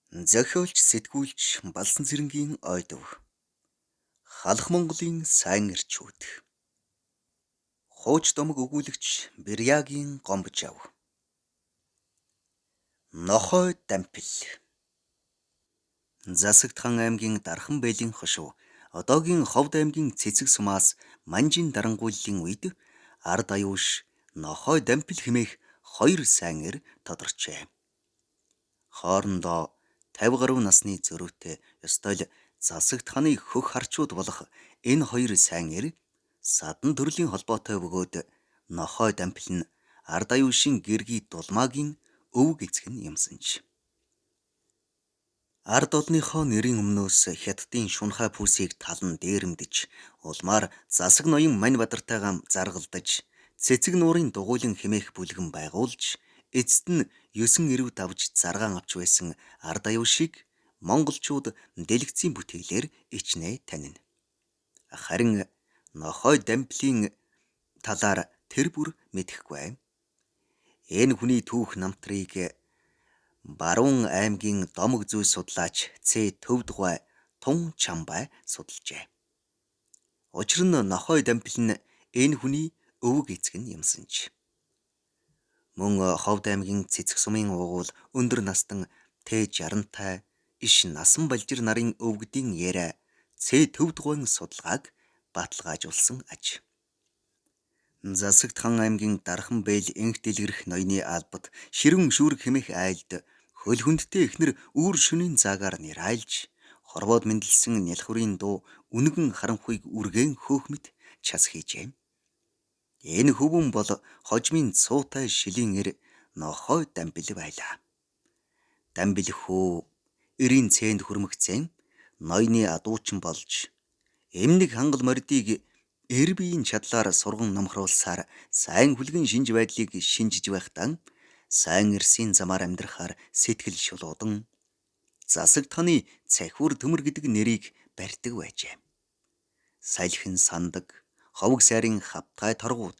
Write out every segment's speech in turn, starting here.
Зохиолч, сэтгүүлч Балсан цэрэнгийн ойдов. Халах Монголын сайн эрчүүд. Хууч домог өгүүлэгч Бэрьягийн Гомбожав. Нохой дампил. Засагтхан аймгийн Дархан Бэлийн хошуу одоогийн Ховд аймгийн Цэцэг сумаас Манжин дарангуйллын үед ард аюуш Нохой дампил хэмээх хоёр сайн эр тодорчээ. Хоорондоо 50 гаруй насны зөрүүтэй ёстой л засагт ханы хөх харчууд болох энэ хоёр сайн эр садан төрлийн холбоотой бөгөөд Нохой дампил нь ард аюушийн гэргий дулмаагийн өвөг эцэг нь юмсанч. Ард олныхоо нэрийн өмнөөс хятадын шунхай пүүсийг талан дээрэмдэж улмаар засаг ноён Мань Бадартайгаа заргалдаж цэцэг нуурын дугуйлан хэмээх бүлгэн байгуулж эцэст нь 9 эрүү давж заргаан авч байсан ард аюушийг монголчууд дэлгэцийн бүтээлээр ичнээ танина. Харин Нохой дамплийн талаар тэр бүр мэдэхгүй. Энэ хүний түүх намтрыг Баруун аймгийн домог зүй судлаач Төвдгой Тун Чамбай судалжээ. Учир нь Нохой дампил нь энэ хүний өвөг эцэг нь юмсанч. Мөн Ховд аймгийн Цэцэг сумын уугуул өндөр настан Т60-тай иш насан балжир нарын өвгдийн яриа Төвдгойн судалгааг баталгаажуулсан аж. Засагтхан аймгийн Дархан Бэйл энх дэлгэрэх ноёны албад ширүүн шүүрэг хэмээх айлд хөл хүндтэй эхнэр үүр шөнийн заагаар нэр айлж хорвоод мэндэлсэн нялхурын дуу үнэгэн харанхуйг үргэн хөөхмөд час хийжээ. Энэ хөвөн бол хожмын цуутай шилийн эр Нохой дампил байлаа. Дампил хөө эрийн цээнд хүрмэгцэн ноёны адуучин болж эмнэг хангал мордыг эр биеийн чадлаар сурган номхруулсаар сайн хүлгэн шинж байдлыг шинжиж байхдаа сайн эрсийн замаар амьдрахаар сэтгэл шулуудан засагт ханы цахиур төмөр гэдэг нэрийг барьдаг байжээ. Салхин сандаг, ховг сайрын хавтай торгууд,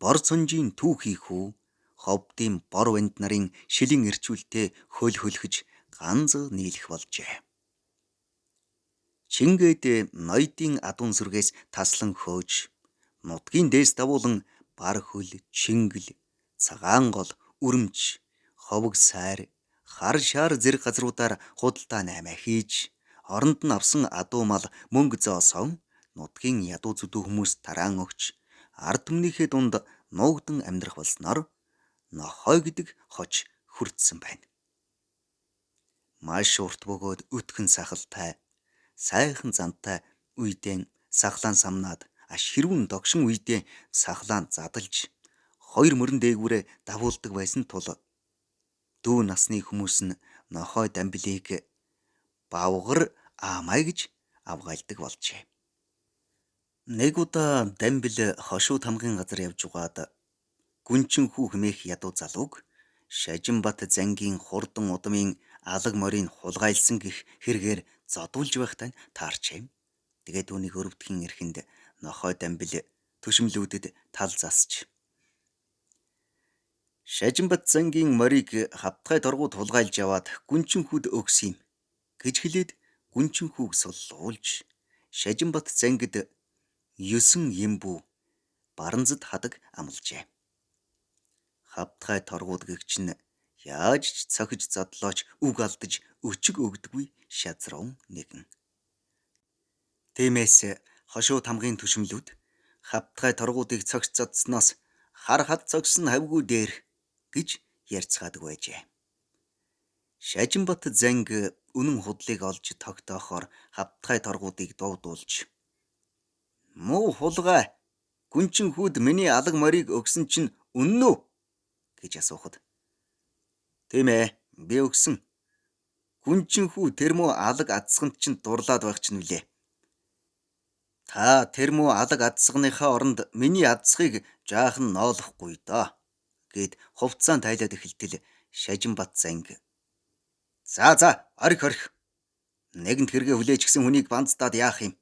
бор цонжийн түүхий хүү, ховдын бор ванд нарын шилэн эрчүүлтэй хөл хөлхөж ганц нийлэх болжээ. Чингээд ноёдын адуун сүргээс таслан хөөж, нутгийн дээс давуулан бар хөл, чингэл, цагаан гол, үрэмч, ховг сайр, хар шаар зэрэг газруудаар худалдаа наймаа хийж, оронд нь авсан адуу мал мөнгө зоосоо нутгийн ядуу зүдүү хүмүүс тараан өгч, ард түмнийхээ дунд нуугдан амьдрах болсноор Нохой гэдэг хоч хүртсэн байна. Маш урт бөгөөд өтгөн сахалтай, сайхан зантай үедээ сахлаан самнаад аш хэрүүн догшин үедээ сахлаан задалж хоёр мөрөн дээгүүрээ давуулдаг байсан тул дүү насны хүмүүс нь Нохой дампилыг Бавгар аамай гэж авгаалдаг болжээ. Нэг удаа дампил хошуу тамгын газар явж угаад Гүнчин хүү хэмээх ядуу залууг Шажинбат зангийн хурдан удмын алаг морийг хулгайлсан гэх хэрэгээр зодуулж байхдаа таарчээ. Тэгээд түүнийг өрөвдгийн эрхэнд Нохой дампил төшмлүүдэд тал засч Шажинбат зангийн морийг хавтгай торгууд хулгайлж яваад Гүнчин хүүд өгс юм гэж хэлээд Гүнчин хүүг суллуулж Шажинбат зангид 9 эмбүү баранзад хадаг амлажээ. Хавтгай торгууд гэгч нь яаж ч цохиж задлооч үг алдаж өчиг өгдөггүй шазруу нэгэн. Тиймээс хошуу тамгын төшмлүүд хавтгай торгуудыг цогц задсноос хар хад цогсон хавгүй дээр гэж ярьцгаадаг байжээ. Шажинбат занг үнэн худлыг олж тогтоохоор хавтгай торгуудыг дуудуулж "Муу хулгай, Гүнчин хүүд миний алаг морийг өгсөн чинь үнэн үү?" гэж асуухад "Тийм ээ, би өгсөн. Гүнчин хүү тэрмүү алаг адсганд чинь дурлаад байх чинь үлээ. Та тэрмүү алаг адсганыхаа оронд миний адсхыг жаахан ноолохгүй доо" гэд хувцаан тайлаад эхэлтэл Шажинбат занг "За, орхи орхи. Нэгэнт хэрэгэ хүлээж гисэн хүнийг банздаад яах юм?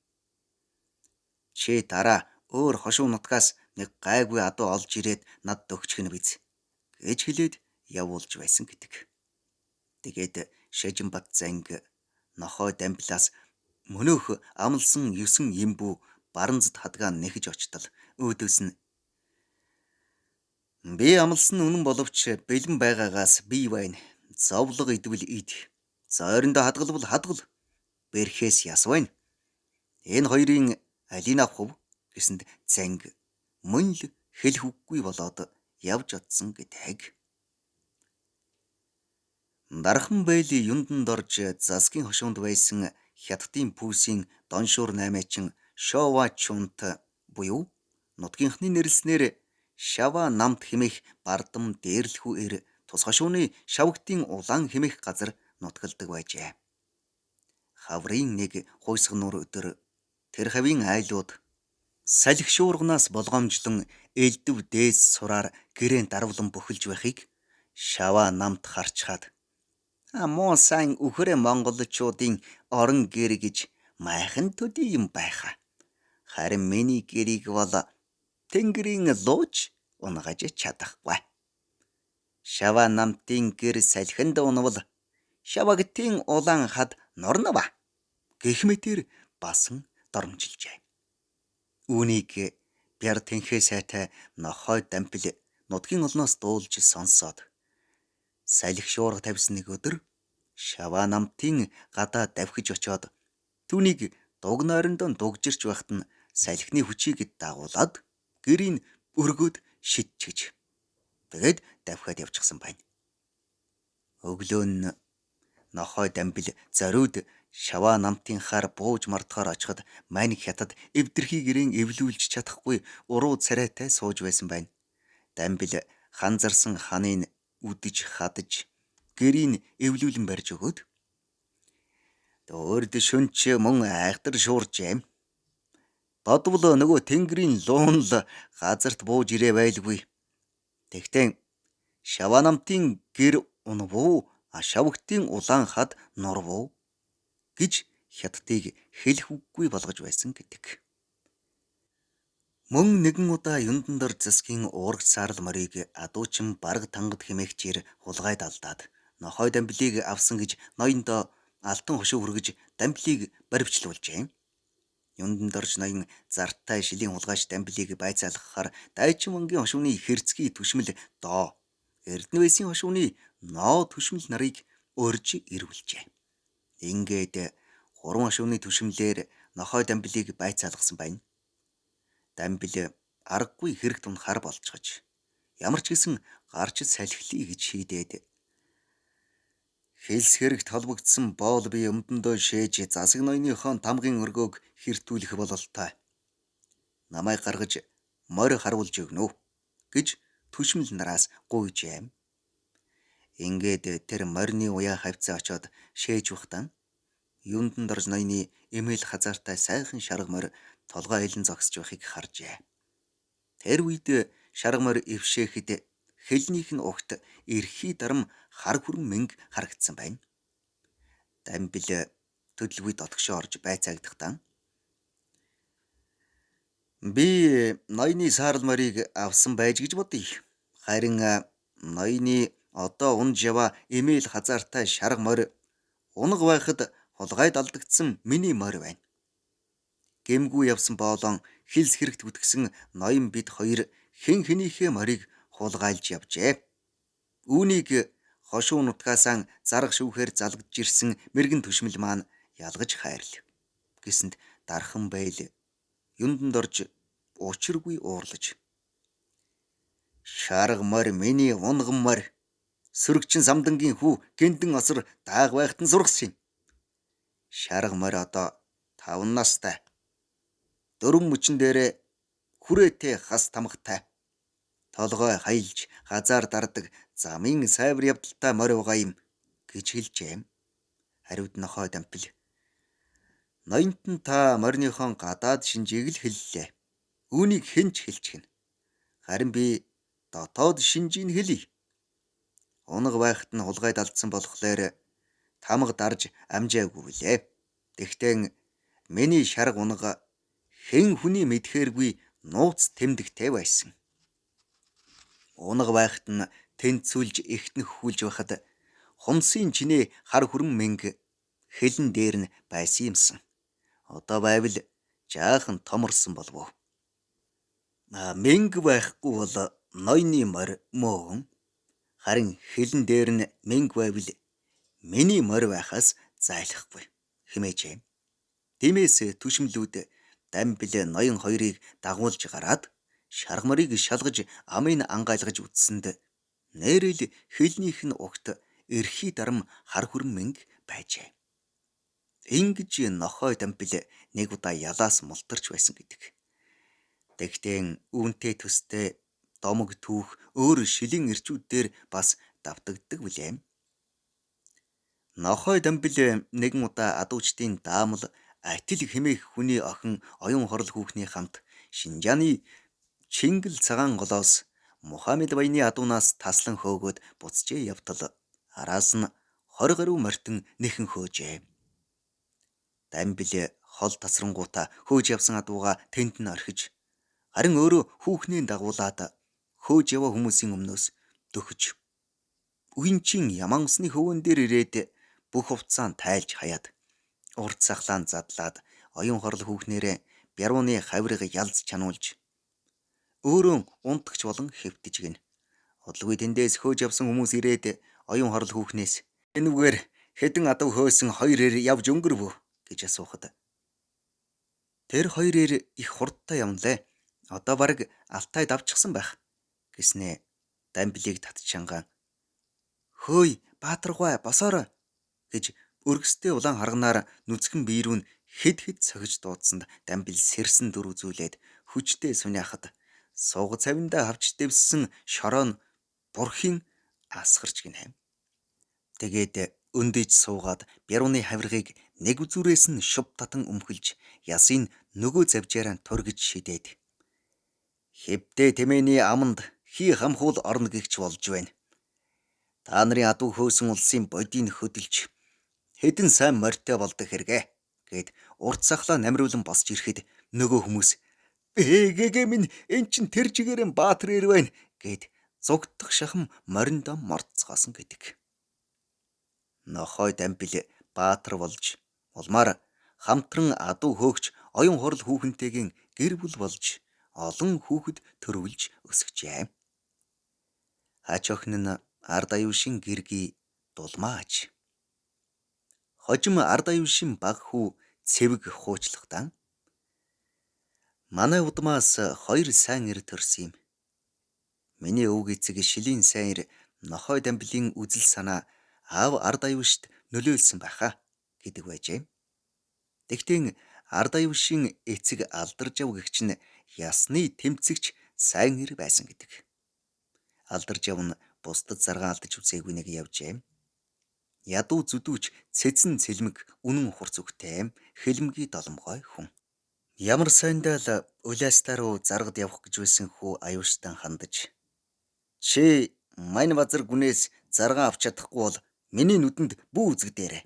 Чи дараа өөр хошуу нутгаас нэг гайгүй адуу олж ирээд надд өгчих нь биз" гэж хэлээд явуулж байсан гэдэг. Тэгээд Шажинбат занги нохой дамблаас мөнөөх амлсан 9 эмбүү баранзад хадгаа нэхэж очтол өөдөөс нь би амлсан үнэн боловч бэлэн байгаагаас бий байна. Зовлого идвэл ид. Зойрондоо хадгалбал хадгал. Бэрхээс ясвайн. Энэ хоёрын алийг авах вэ гэсэнд занги мөн л хэлэх үггүй болоод явж одсон гэдэг. Дархан бэйли юнданд орж засгийн хошуунд байсан хятадын пүүсийн доншуур наймаачин Шова Чунт буюу нутгийнхны нэрлснээр Шава намт хэмээх бардам дээрлэхүүээр тус хошууны шавгтын улаан хэмээх газар нутгалдаг байжээ. Хаврын нэг хуйсган нур өдөр тэр хавийн айлууд салхи шуурганаас болгоомжлон элдв дээс сураар гэрээн дарвлан бөхөлж байхыг Шава намт харчхаад муу сайн үхрэ монголчуудын орон гэр гэж майхан төдий юм байха. Харин миний гэрийг бол тэнгэрийн лууж унгаж чадахгүй. Шава намтын гэр салхинд унвал шавагтын улаан хад норнова гэх мэтэр басан доромжилжээ. Үүнийг бяр тэнхээ сайтай нохой дампил нутгийн олноос дуулж сонсоод салхи шуурга тавьсан нэг өдөр Шава намтын гадаа давхиж очоод түүнийг дуг нойрондоо дугжирч байхад нь салхины хүчийг дагуулад гэрийг өргөд шидчихэж тэгээд давхиад явчихсан байна. Өглөө нь нохой дамбил зориуд Шава намтын хар бууж мартахаар очиход мань хятад эвдэрхий гэрээн эвлүүлж чадахгүй уруу царайтай сууж байсан байна. Дамбил ханзарсан ханыг үдэж хадаж гэрийг эвлүүлэн барьж өгөөд "Өөрд шөнч мөн айхтар шууржээ. Бодвол нөгөө тэнгэрийн луун л газарт бууж ирээ байлгүй. Тэгтээ Шава намтын гэр унвуу, шавгтын улаан хад нурвуу" гэж хятадыг хэлэх үггүй болгож байсан гэдэг. Мөн нэгэн удаа Юндандар засгийн уурагч саарл морийг адуучин бараг тангад хэмээгчээр хулгайд алдаад нохой дамблийг авсан гэж ноёндоо алтан хошуу хүргэж дамблийг баривчлуулжээ. Юндандарч ноён зартай шилийн хулгайч дамблийг байцаалгахаар дайчин вангийн хошууны хэрцгий түшмэл доо, Эрдэнэвэсийн хошууны ноо түшмэл нарыг урьж ирвэлжээ. Ингээд 3 хошууны түшмлээр нохой дамблийг байцаалгасан байна. Дамбил аргагүй хэрэг тунхаар болцгож ямар ч гэсэн гарч салхилъя гэж шийдээд хэлс хэрэгт холбогдсон боол би өмдөндөө шээж засаг ноёныхон тамгын өргөөг хэртүүлэх бололтой. Намайг гаргаж морь харуулж өгнө гэж түшмэл нараас гуйжээ. Ингээд тэр морины уяа хавцаа очоод шээж ухтан Юндандар ноёны эмээл хазаартай сайхан шарга морь толгой хилэн зогсож байхыг харжээ. Тэр үед шарга морь эвшээхэд хэлнийх нь угт эрхий дарам хар хүрэн мэнг харагдсан байна. Дамбил төдөлгүй дотгошоо орж байцаагдахтаа би ноёны саарл морийг авсан байж гэж бодъё. Харин ноёны одоо унж яваа эмээл хазаартай шарга морь унаг байхад хулгайд алдагдсан миний морь байна. Гэмгүй явсан боолон хилс хэрэгт үтгсэн ноён бид хоёр хэн хэнийхээ морийг хулгайлж явжээ. Үүнийг хошуу нутгаасаа зарга шүүхээр залгаж ирсэн мэрэгэн түшмэл маань ялгаж хайрлав. Гэсэнд дархан бэйл Юнданд орж учиргүй уурлаж "Шарга морь миний унган морь. Сөрөгчин самдангийн хүү гэнтэн осор дааг байхад нь сургасан юм. Шарга морь одоо 5 настай. Дөрвөн мөчн дээрээ хүрээтэй хас тамгатай. Толгой хаялж газаар дардаг замын сайвар явдалтай морь байгаа юм" гэж хэлжээ. Хариуд нохой дампил "Ноёнт нь та морьныхон гадаад шинжийг л хэллээ. Үүнийг хэн ч хэлчихнэ. Харин би дотоод шинжийг хэлье. Унаг байхад нь хулгайд алдсан болохоор тамга дарж амжаагүй лээ. Тэгтээ миний шарга унага хэн хүний мэдхээргүй нууц тэмдэгтэй байсан. Унаг байхад нь тэнцүүлж эхтэн хүүлж байхад Хумсын чинээ хар хүрэн мэнгэ хэлэн дээр нь байсан юмсан. Одоо байвал жаахан томорсон болов уу? Мэнгэ байхгүй бол ноёны морь мөн. Харин хэлэн дээр нь мэнгэ байвал миний морь байхаас зайлахгүй хэмээжээ. Тиймээс түшмлүүд Дамбил ноён хоёрыг дагуулж гараад шаргамарыг шалгаж амыг ангайлгаж үтсэнд нэрэл хэлнийх нь угт эрхий дарам хар хүрэн мэнг байжээ. Ингэж нохой Дамбил нэг удаа ялаас мултарч байсан гэдэг. Тэгтээ үүнтэй төстэй домог түүх өөр шилийн эрчүүдээр бас давтагддаг билээ. Нохой Дамбил нэгэн удаа адуучдын даамал Атил хэмээх хүний охин оюн хорл хүүхний хамт Шинжааны Чингэл цагаан голоос Мухаммед баяны адуунаас таслан хөөгөөд буцжээ явтал араас нь 20 гаруй морьтон нэхэн хөөжээ. Дамбил хол тасрангуудаа хөөж явсан адууга тэнд нь орхиж харин өөрөө хүүхнээ дагуулад хөөж яваа хүмүүсийн өмнөөс дөхөж үинчин яман усны хөвөн дээр ирээд бүх хувцаан тайлж хаяад урд сахлаан задлаад оюн хорл хүүхнээрээ бярууны хавирыг ялз чануулж өөрөө унтагч болон хэвтэж гин. Удалгүй тэндээс хөөж явсан хүмүүс ирээд оюун хорл хүүхнээс энэвгээр хэдэн адуу хөөсөн хоёр эр явж өнгөрв үү гэж асуухад тэр хоёр эр их хурдтай явнлээ. Одоо бараг алтай давчихсан байх гэснээ. Дамбилийг татчангаан хөөй баатаргай босоорой гэж өргөстэй улаан харганаар нүцгэн биерүүн хэд сохиж дуудсанд Дамбил сэрсэн дүр үзүүлээд хүчтэй суняахад сууга цавиндаа хавч дэвссэн шороо нь бүрхийн асгарч гинэ. Тэгээд өндөж суугаад бярууны хавиргыг нэг үзүүрээс нь шув татан өмхөлж ясыг нөгөө завжаараа тургиж шидээд хэвдээ тэмээний аманд хий хамхуул орно гэгч болж байна. Та нарын адуу хөөсөн улсын бодийг хөдөлж хэдэн сайн морьтой болдог хэрэгэ гэд урт сахлаа намриулан босч ирэхэд нөгөө хүмүүс гээгээ минь эн чин тэр чигээрэн баатар ир байна гэд зугдах шахам мориндоо морцгоосон гэдэг. Нохой Дамбил баатар болж улмаар хамтран адуу хөөгч оюун хорл хүүхэнтэйгийн гэр бүл болж олон хүүхэд төрүүлж өсгөжээ. Ач охин нь ард аюушин гэргий дулмаач. Хожим ард аюушин баг хүү цэвэг хуучлагтаа манай удмаас хоёр сайн ир төрсөн юм. Миний өвг эцэг шилийн сайн ир Нохой Дамбилийн үзэл санаа аав ард аюушт нөлөөлсөн байхаа гэдэг байжээ. Тэгтээ ард аюушин эцэг алдаржав гэгч нь ясны тэмцэгч сайн ир байсан гэдэг. Алдаржав нь бусдад заргаан алдаж үзээгүй нэг явжээ. Ядуу зүдүүч цэцэн цэлмэг үнэн хурц үгтэй хэлмгийн доломгой хүн. Ямар сайндаа л улаастаа руу заргад явах гэж байсан хүү аюуштан хандаж чи мань базар гүнээс заргаан авч чадахгүй бол миний нүдэнд бүү үзэгдээрэ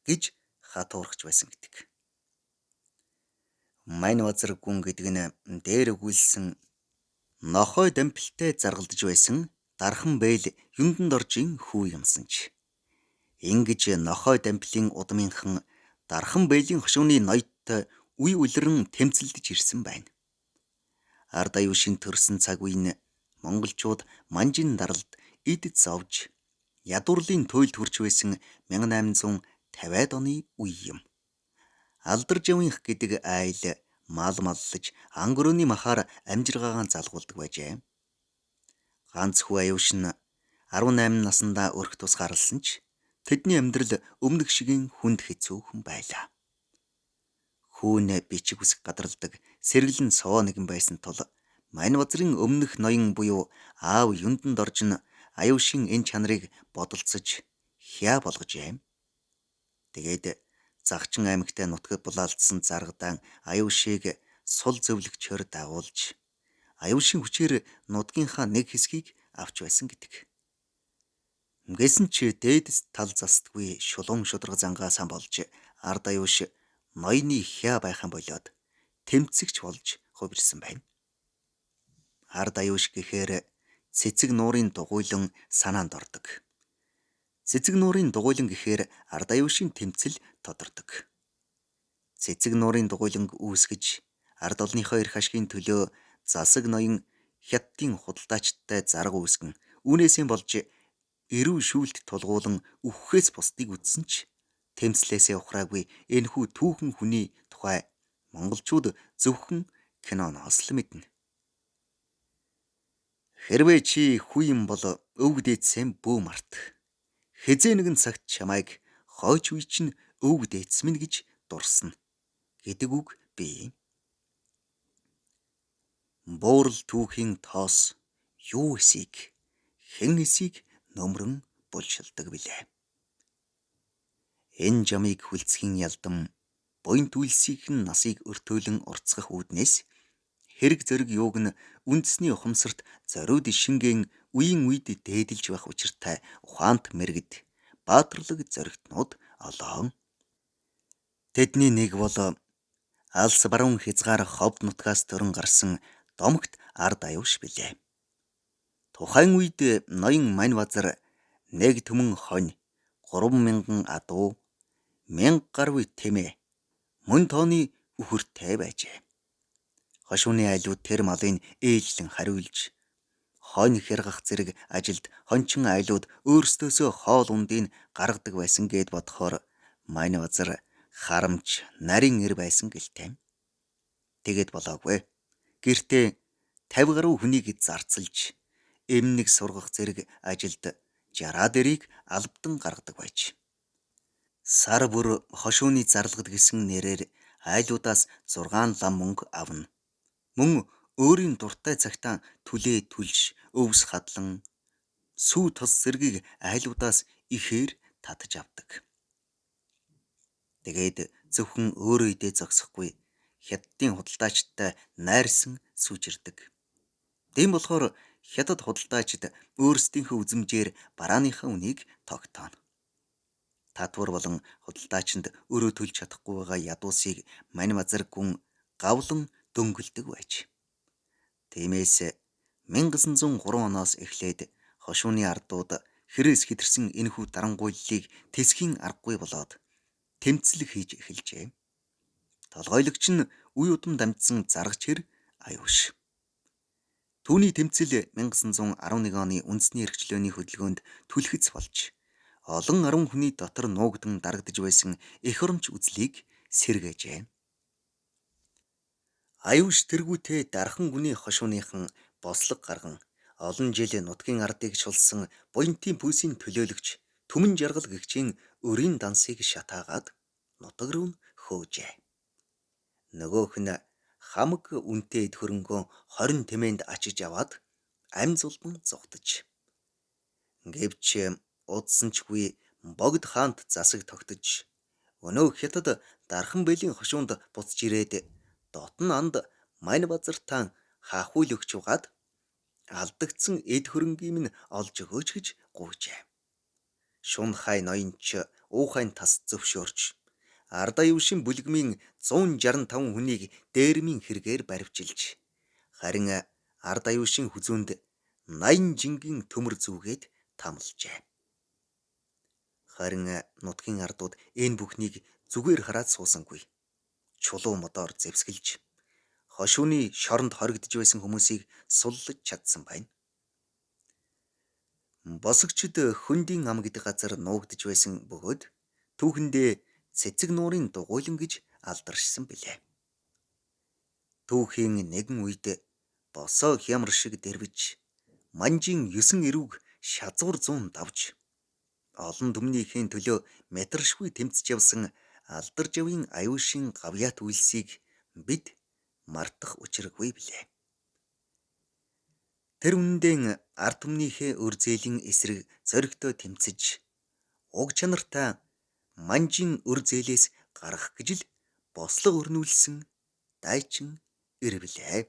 гэж хатуурхаж байсан гэдэг. Мань базар гүн гэдэг нь дээр өгүүлсэн Нохой Дамбилтэй заргалдаж байсан дархан бэйл юнданд оржийн хүү юмсан ч. Ингэж Нохой Дамбилийн удмынхан дархан бэйлийн хошууны ноёдтой үе үлрэн тэмцэлдэж ирсэн байна. Ард аюушин төрсөн цаг үеийн монголчууд манжин даралд эд зовж ядуурлын туйлд хүрч байсан 1850-ад оны үе юм. Алдаржавынх гэдэг айл мал маллаж ангөрөөний махаар амжиргаагаан залгуулдаг байжээ. Ганц хүү аюуш нь 18 наснда өрх тус гаралсан ч тэдний амьдрал өмнөх шигийн хүнд хэцүүхэн байлаа. Хүүн бичиг үсэг гадарладаг сэргэлэн соо нэгэн байсан тул мань базрын өмнөх ноён буюу аав юнданд оржин аюушин энэ чанарыг бодолцож хяа болгожээ. Тэгээд Загчин аймагтай нутагт булаалдсан заргадаан аюушийг сул зөвлөгчөөр дагуулж аюушин хүчээр нутгийнхаа нэг хэсгийг авч байсан гэдэг. Ингэсэн ч дээд тал застгүй шулуун шударга зангаасан болж ард аюуш ноёны хя байхын болоод тэмцэгч болж хувирсан байна. Ард аюуш гэхээр цэцэг нуурын дугуйлан санаанд ордог. Цэцэг нуурын дугуйлан гэхээр ард аюушийн тэмцэл тодордог. Цэцэг нуурын дугуйланг үүсгэж ард олныхоо эрх ашигын төлөө засаг ноён хятадын худалдаачтай зарга үүсгэн үүнээсээ болж эрүү шүүлт тулгуулан үхэхээс бусдыг үдсэн ч тэмцлээсээ ухраагүй энэхүү түүхэн хүний тухай монголчууд зөвхөн киноноос л мэднэ. Хэрвээ чи хүү юм бол өвөг дээдсэм бүү март. Хизээ нэгэн цагт чамайг хойч үе чинь өвөг дээдс минь гэж дурсна гэдэг үг бий. Буурал түүхийн тоос юу эсийг хэн эсийг нөмрөн булшилдаг билээ. Энэ жамыг хүлцхийн ялдам буянт үйлсийнхэн насыг өртөөлөн уртсгах үүднээс хэрэг зэрэг юуг нь үндэсний ухамсарт зориуд шингэн үеийн үед дээдэлж байх учиртай ухаант мэрэгд баатарлаг зоригтнууд олоон. Тэдний нэг бол алс баруун хязгаар ховд нутгаас төрөн гарсан домогт ард аюуш билээ. Тухайн үед ноён Маньбазар нэг түмэн хонь 3,000 адуу 1000 гаруй тэмээ мөн тооны үхэртэй байжээ. Хошууны айлууд тэр малын ээлжлэн хариулж хонь хяргах зэрэг ажилд хончин айлууд өөрсдөөсөө хоол ундыг гаргадаг байсан гэд бодохоор Маньбазар харамж нарийн эр байсан гэлтэй. Тэгэд болоогүй. Гэртээ 50 гаруй хүнийг зарцалж эмнэг сургах зэрэг ажилд 60 дэрийг албадан гаргадаг байж. Сар бүр хошууны зарлагд гэсэн нэрээр айлуудаас 6 лам мөнгө авна. Мөн өөрийн дуртай цагтаа түлээ түлш өвс хадлан сүү тос зэргийг айлуудаас ихээр татж авдаг. Тэгээд зөвхөн өөрөө идээ зогсохгүй хятадын худалдаачтай найрсан сүүжирдэг. Тийм болохоор хятад худалдаачид өөрсдийнхөө үзмжээр барааныхаа үнийг тогтооно. Татвар болон худалдаачинд өөрөө төлж чадахгүй байгаа ядуусыг Маньбазар гүн гавлан дөнгөлдөг байж. Тиймээс 1903 оноос эхлээд хошууны ардууд хэрээс хэтэрсэн энэхүү дарангуйллыг тэсхийн аргагүй болоод тэмцэл хийж эхэлжээ. Толгойлогч нь үе удам дамжсан заргач хэр аюуш. Түүний тэмцэл 1911 оны үндэсний эрхчлөөний хөдөлгөөнд түлхэц болж олон 10 хүний дотор нуугдан дарагдж байсан эх оронч үзлийг сэргээжээ. Аюуш тэргүүтээ дархан гүний хошууныхан бослог гарган олон жил нутгийн ардыг шулсан буянтын пүүсийн төлөөлөгч Түмэн Жаргал гэгчийн өрийн дансыг шатаагаад нутаг руу хөөжээ. Нөгөөх нь хамаг үнэтэй эд хөрөнгөө 20 тэмээнд ачиж аваад амь зулбан зугтаж. Гэвч удсанчгүй богд хаант засаг тогтож өнөө хятад дархан бэлийн хошуунд буцаж ирээд дотн анд Маньбазартаа хаахуйл өгч угаад алдагдсан эд хөрөнгийн минь олж өгөөч гэж гуйжээ. Шун хай ноёнч уухайн тас зөвшөөрч ард аюушийн бүлгмийн 165 хүнийг дээрмийн хэрэгээр баривчилж харин ард аюушийн хүзүүнд 80 жингийн төмөр зүгээд тамлжээ. Харин нутгийн ардууд энэ бүхнийг зүгээр хараад суусангүй. Чулуу модоор зэвсгэлж хошууны шоронд хоригдж байсан хүмүүсийг суллаж чадсан байна. Босогчд хөндийн ам гэдэг газар нуугдж байсан бөгөөд түүхэндээ цэцэг нуурын дугуйлан гэж алдаршсан билээ. Түүхийн нэгэн үед босоо хямар шиг дэрвэж манжийн 9 эрүүг шазуур зуун давж олон түмнийхээ төлөө метршгүй тэмцэж явсан алдар жавын аюушийн гавьяат үйлсийг бид мартах учиргүй билээ. Тэр үнэндээ ард түмнийхээ өр зээлийн эсрэг зоригтой тэмцэж уг чанартай манжийн өр зээлээс гарах гэж л бослого өрнүүлсэн дайчин ир билээ.